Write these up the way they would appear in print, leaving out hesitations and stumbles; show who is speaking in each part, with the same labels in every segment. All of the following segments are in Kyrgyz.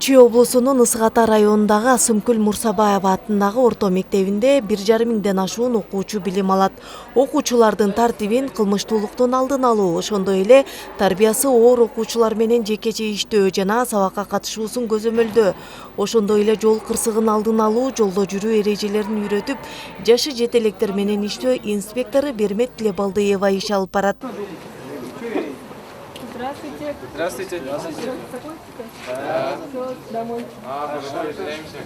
Speaker 1: Чүй облусунун Ысык Ата районундагы Асымкүл Мурсабаева атындагы орто мектебинде 1,5 миңден ашуун окуучу билим алат. Окуучулардын тартибин кылмыштуулуктун алдын алуу, ошондой эле тарбиясы оор окуучулар менен жекече иштөө жана сабакка катышуусун көзөмөлдөө. Ошондой эле жол кырсыгын алдын алуу, жолдо жүрүү эрежелерин үйрөтүп, жашы жете электер менен иштөө инспектору Бермет Тилебалдыева иш алып барат.
Speaker 2: Здравствуйте.
Speaker 3: Здравствуйте.
Speaker 2: Закончите? Да. Все, домой.
Speaker 3: Хорошо, извиняемся.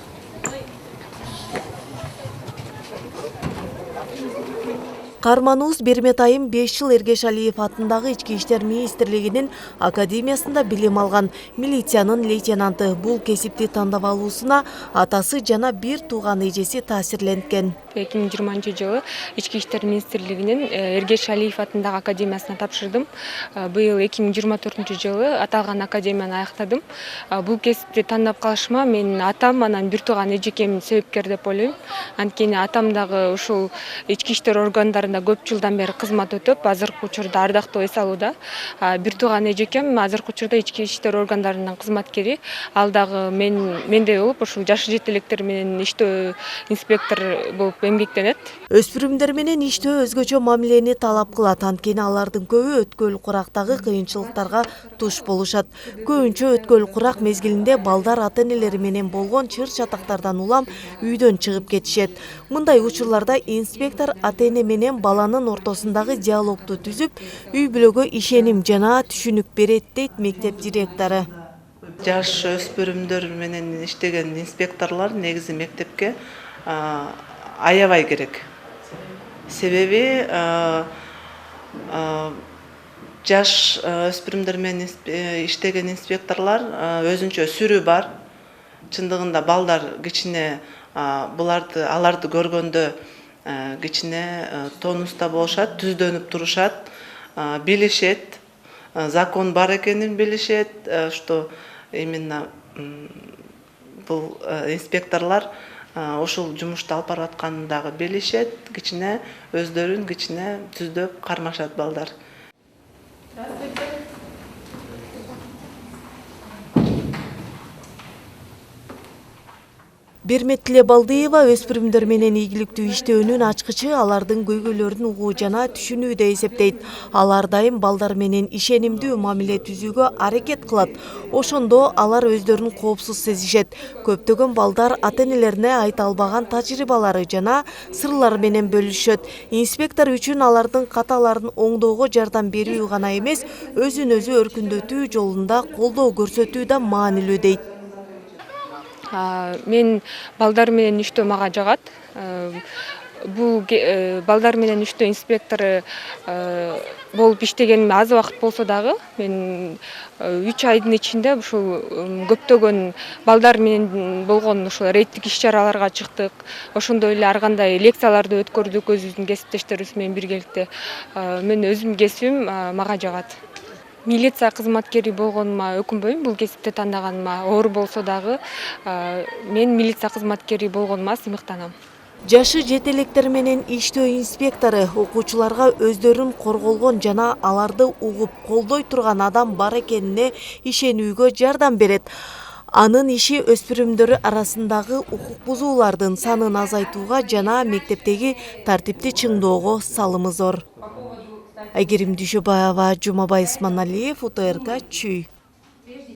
Speaker 1: Карманубуз Бермет Айым 5 жыл Эргешалиев атындагы Ички иштер министрлигинин академиясында билим алган милициянын лейтенанты. Бул кесипти тандап алуусуна атасы жана бир тууган эжеси таасирленген.
Speaker 2: 2020 жылы Ички иштер министрлигинин Эргешалиев атындагы академиясына тапшырдым. Быйыл 2024 жылы аталган академияны аяктадым. Бул кесипти тандап калышыма менин атам, анан бир тууган эжекем себепкер деп ойлойм. Анткени атам дагы ушул ички иштер органдарында көп жылдан бери кызмат өтөп, азыркы учурда ардактуу эс алууда. Бир тууган эжекем азыркы учурда ички иштер органдарынын кызматкери, ал дагы мендей болуп ушул жашы жете электер менен иштөө инспектор болуп эмгектенет.
Speaker 1: Өспүрүмдөр менен иштөө өзгөчө мамилени талап кылат, анткени алардын көбү өткөл курактагы кыйынчылыктарга туш болушат. Көбүнчө өткөл курак мезгилинде балдар ата-энелери менен болгон чыр-чатактардан улам үйдөн чыгып кетишет. Мындай учурларда инспектор ата-эне менен баланын ортосундагы диалогду түзүп, үй бүлөгө ишеним жана түшүнүк берет, дейт мектеп директору.
Speaker 4: Жаш өспүрүмдөр менен иштеген инспекторлор негизи мектепке аябай керек. Себеби жаш өспүрүмдөр менен иштеген инспекторлор өзүнчө сүрү бар. Чындыгында балдар кичине аларды көргөндө кичине тонуста болушат, түздөнүп турушат, билишет, закон бар экенин билишет, что именно бул инспекторлор ошол жумушту алып баратканын дагы билишет, кичине өздөрүн кичине түздөп кармашат балдар.
Speaker 1: Бермет Тилебалдыева өспүрүмдөр менен ийгиликтүү иштөөнүн ачкычы алардын көйгөйлөрүн угуу жана түшүнүүдө эсептейт. Ал ар дайым балдар менен ишенимдүү мамиле түзүүгө аракет кылат. Ошондо алар өздөрүн коопсуз сезишет. Көптөгөн балдар ата-энелерине айта албаган тажрыйбалары жана сырлары менен бөлүшөт. Инспектор үчүн алардын каталарын оңдоого жардам берүү гана эмес, өзүн өзү өркүндөтүү жолунда колдоо көрсөтүү да маанилүү, дейт.
Speaker 2: Мен балдар менен иштөө мага жагат. Бул балдар менен иштөө инспектору болуп иштегениме аз убакыт болсо дагы, мен 3 айдын ичинде ушул көптөгөн балдар менен болгон ушул рейдтик иш-чараларга чыктык. Ошондой эле ар кандай лекцияларды өткөрдүк өзүбүздүн кесиптештерибиз менен биргеликте. Мен өзүмдүн кесибим мага жагат. Милиция кызматкери болгонума өкүнбөйм, бул кесипти тандаганыма. Оор болсо дагы мен милиция кызматкери болгонума сыймыктанам.
Speaker 1: Жашы жете электер менен иштөө инспектору окуучуларга өздөрүн корголгон жана аларды угуп колдой турган адам бар экенине ишенүүгө жардам берет. Анын иши өспүрүмдөр арасындагы укук бузуулардын санын азайтууга жана мектептеги тартипти чыңдоого салымы зор. Айгерим Дүйшөбаева, Жумабай Исманалиев, УТРК, Чүй.